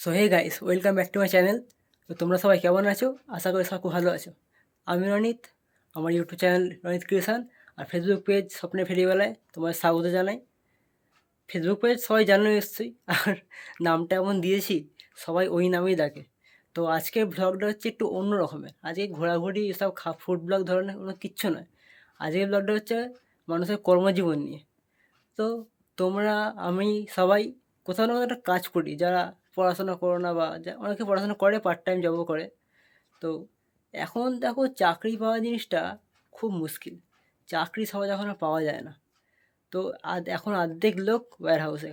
So hey guys, welcome back to my channel. তো তোমরা সবাই কেমন আছো? আশা করি সবাই খুব ভালো আছো। আমি রনিত, আমার ইউটিউব চ্যানেল রনিত ক্রিয়েশন আর ফেসবুক পেজ স্বপ্নের ফেরিওয়ালায় তোমার স্বাগত জানাই। ফেসবুক পেজ সবাই জানো নিশ্চয়ই, আর নামটা এমন দিয়েছি সবাই ওই নামেই ডাকে। তো আজকের ব্লগটা হচ্ছে একটু অন্য রকমের। আজকে ঘোরাঘুরি এসব ফুড ব্লগ ধরনের কোনো কিচ্ছু নয়। আজকের ব্লগটা হচ্ছে মানুষের কর্মজীবন নিয়ে। তো তোমরা, আমি, সবাই কোথাও না কোথাও একটা কাজ করি। যারা পড়াশোনা করো না, বা অনেকে পড়াশোনা করে, পার্ট টাইম জবও করে। তো এখন দেখো, চাকরি পাওয়া জিনিসটা খুব মুশকিল। চাকরি সহজ এখন আর পাওয়া যায় না। তো এখন অর্ধেক লোক ওয়্যার হাউসে,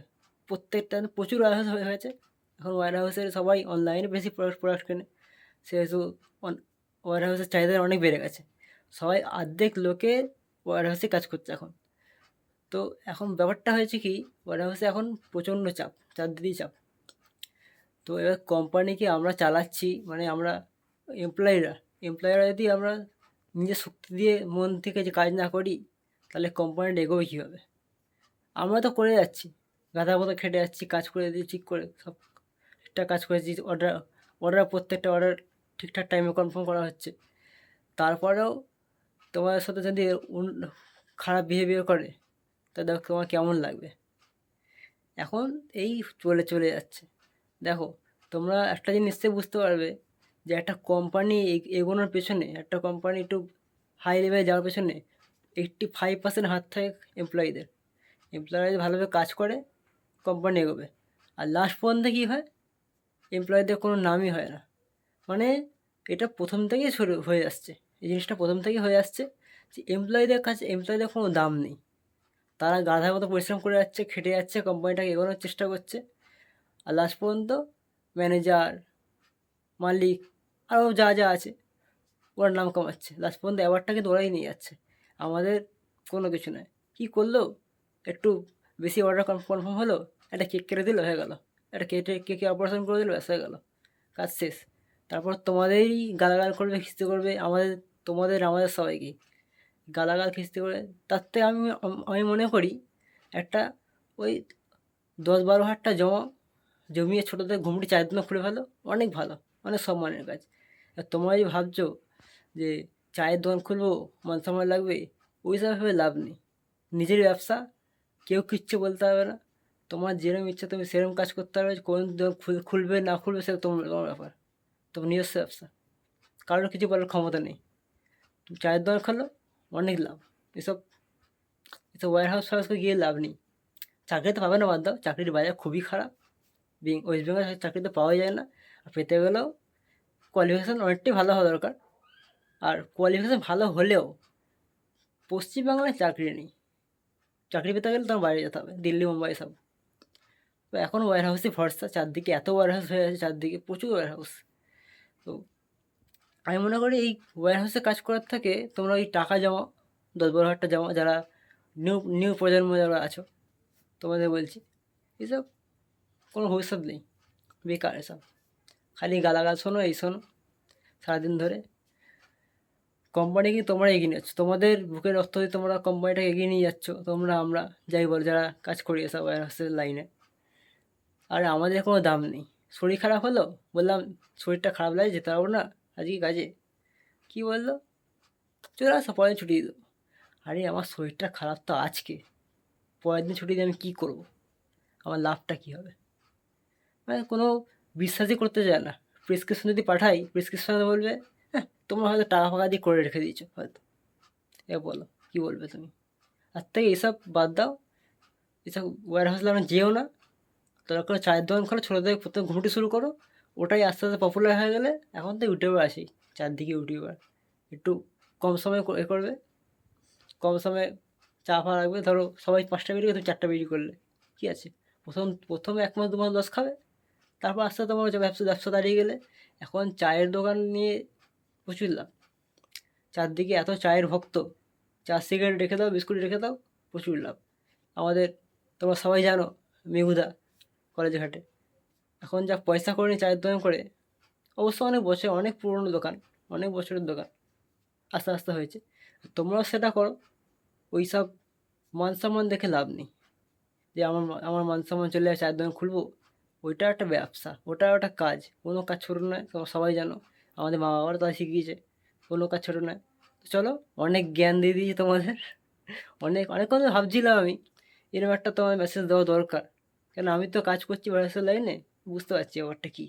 প্রত্যেকটা প্রচুর ওয়্যার হাউস হয়েছে। এখন ওয়্যার হাউসের সবাই অনলাইনে বেশি প্রোডাক্ট কেনে, সেহেতু ওয়্যার হাউসের চাহিদা অনেক বেড়ে গেছে। সবাই অর্ধেক লোকে ওয়্যার হাউসে কাজ করছে এখন। তো এখন ব্যাপারটা হয়েছে কি, ওয়ার হাউসে এখন প্রচণ্ড চাপ, চারদিকেই চাপ। তো এবার কোম্পানিকে আমরা চালাচ্ছি, মানে আমরা এমপ্লয়িরা যদি আমরা নিজের শক্তি দিয়ে মন থেকে যে কাজ না করি, তাহলে কোম্পানিটা এগোবে কীভাবে? আমরা তো করে যাচ্ছি, গাধার মতো খেটে যাচ্ছি, কাজ করে দিচ্ছি, ঠিক করে সব ঠিকঠাক কাজ করেছি। প্রত্যেকটা অর্ডার ঠিকঠাক টাইমে কনফার্ম করা হচ্ছে। তারপরেও তোমার সাথে যদি খারাপ বিহেভিয়ার করে, তা দেখো তোমার কেমন লাগবে। এখন এই চলে যাচ্ছে। দেখো, তোমরা একটা জিনিস নিশ্চয়ই বুঝতে পারবে যে একটা কোম্পানি এগোনোর পেছনে, একটা কোম্পানি একটু হাই লেভেলে যাওয়ার পেছনে 85% হাত থাকে এমপ্লয়িদের। এমপ্লয়িরা যদি ভালোভাবে কাজ করে, কোম্পানি এগোবে। আর লাস্ট পর্যন্ত কী হয়, এমপ্লয়িদের কোনো নামই হয় না। মানে এটা প্রথম থেকেই শুরু হয়ে আসছে, এই জিনিসটা প্রথম থেকেই হয়ে আসছে যে এমপ্লয়িদের কোনো দাম নেই। তারা গাধার মতো পরিশ্রম করে যাচ্ছে, খেটে যাচ্ছে, কোম্পানিটাকে এগোনোর চেষ্টা করছে। আর লাস্ট পর্যন্ত ম্যানেজার, মালিক, আরও যা যা আছে, ওরা নাম কামাচ্ছে। লাস্ট পর্যন্ত অ্যাওয়ার্ডটা কিন্তু ওরাই নিয়ে যাচ্ছে, আমাদের কোনো কিছু নয়। কী করলো, একটু বেশি অর্ডার কনফার্ম হলো, একটা কেক কেটে দিল, হয়ে গেল। একটা কেকে অপারেশন করে দিল, ব্যাস হয়ে গেল, কাজ শেষ। তারপর তোমাদেরই গালাগাল করবে, খিস্তি করবে, আমাদের সবাইকেই গালাগাল খিস্তি করে। তার থেকে আমি মনে করি একটা ওই 10-12 হাজার টাকা জমিয়ে ছোটোদের ঘুমটি চায়ের দোকান খুলে ফেলো, অনেক ভালো, অনেক সম্মানের কাজ। আর তোমরা যদি ভাবছো যে চায়ের দোকান খুলবো, মান সম্মান লাগবে, ওইসব ভেবে লাভ নেই। নিজের ব্যবসা, কেউ কিচ্ছু বলতে হবে না। তোমার যেরকম ইচ্ছা তুমি সেরকম কাজ করতে পারবে। কোন দোকান খুলবে না খুলবে সেটা তোমার ব্যাপার, তোমার নিজস্ব ব্যবসা, কারোর কিছু বলার ক্ষমতা নেই। তুমি চায়ের দোকান খোলো, অনেক লাভ। এসব এসব ওয়্যার হাউস গিয়ে লাভ নেই। চাকরি তো পাবে না, বাদ দাও, চাকরির বাজার খুবই খারাপ। ওয়েস্ট বেঙ্গল চাকরি তো পাওয়া যায় না। আর পেতে গেলেও কোয়ালিফিকেশান অনেকটাই ভালো হওয়া দরকার। আর কোয়ালিফিকেশান ভালো হলেও পশ্চিমবাংলায় চাকরি নেই। চাকরি পেতে গেলে তোমার বাইরে যেতে হবে, দিল্লি, মুম্বাই সব। তো এখন ওয়্যার হাউসই ভরসা, চারদিকে এত ওয়্যার হাউস হয়ে আছে, চারদিকে প্রচুর ওয়্যার হাউস। তো আমি মনে করি এই ওয়্যার হাউসে কাজ করার থেকে তোমরা ওই টাকা জমাও, 10-12 হাজার টাকা জমাও, যারা নিউ নিউ প্রজন্ম যারা আছো, তোমাদের বলছি, এসব কোনো ভবিষ্যৎ নেই, বেকার এসব। খালি গালাগাল শোনো, এই শোনো সারাদিন ধরে। কোম্পানিকে তোমরা এগিয়ে নিয়ে যাচ্ছ, তোমাদের বুকের রক্ত দিয়ে তোমরা কোম্পানিটাকে এগিয়ে নিয়ে যাচ্ছ, তোমরা, আমরা, যাই বল, যারা কাজ করি এসব ওয়্যারহাউসের লাইনে। আর আমাদের কোনো দাম নেই। শরীর খারাপ হলো, বললাম শরীরটা খারাপ লাগে, যেতে পারবো না আজকে কাজে, কী বললো, চলে আসো, পরের দিন ছুটি দিয়ে দেবো। আরে আমার শরীরটা খারাপ তো আজকে, পরের দিন ছুটি দিয়ে আমি কী করবো? আমার লাভটা কী হবে? মানে কোনো বিশ্বাসই করতে চায় না। প্রেসক্রিপশন যদি পাঠাই, প্রেসক্রিপশনে বলবে, হ্যাঁ তোমরা হয়তো টাকা ফাকা দিয়ে করে রেখে দিয়েছো হয়তো। বলো, কী বলবে তুমি? তার থেকে এসব বাদ দাও, এসব ওয়্যার হাউস লাইনে যেও না। দরকার করে চায়ের দোকান খোলো, ছোটো থেকে প্রথমে ঘুমোতে শুরু করো। ওটাই আস্তে আস্তে পপুলার হয়ে গেলে, এখন তো ইউটিউবার আসেই, চারদিকে ইউটিউবার। একটু কম সময়ে করবে, কম সময়ে চা ফা রাখবে। ধরো সবাই 5টা বিড়ি করে, তুমি 4টা বিড়ি করলে, কী আছে? প্রথমে 1 মাস 2 মাস লস খাবে, তারপর আস্তে আস্তে তোমার হচ্ছে ব্যবসা ব্যবসা দাঁড়িয়ে গেলে। এখন চায়ের দোকান নিয়ে প্রচুর লাভ, চারদিকে এত চায়ের ভক্ত। চা, সিগারেট রেখে দাও, বিস্কুট রেখে দাও, প্রচুর লাভ। আমাদের, তোমরা সবাই জানো, মেঘুদা কলেজ ঘাটে এখন যা পয়সা করে নিয়ে চায়ের দোকান করে। অবশ্য অনেক বছর, অনেক পুরনো দোকান, অনেক বছরের দোকান, আস্তে আস্তে হয়েছে। তোমরাও সেটা করো। ওই সব মান সম্মান দেখে লাভ নেই, যে আমার মান সম্মান চলে যায় চায়ের দোকান খুলবো, ওইটা একটা ব্যবসা, ওটা একটা কাজ, কোনো কাজ ছোটো নয়, তোমরা সবাই জানো, আমাদের মা বাবারা তাই শিখিয়েছে, কোনো কাজ ছোটো নয়। তো চলো, অনেক জ্ঞান দিয়ে দিয়েছি তোমাদের, অনেক কথা ভাবছিলাম আমি, এরকম একটা তোমার মেসেজ দেওয়া দরকার, কেন আমি তো কাজ করছি ব্যবসার লাইনে, বুঝতে পারছি ব্যাপারটা কী।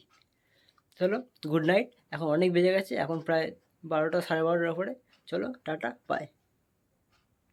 চলো, গুড নাইট, এখন অনেক বেজে গেছে, এখন প্রায় 12টা 12:30 উপরে। চলো, টাটা, বাই।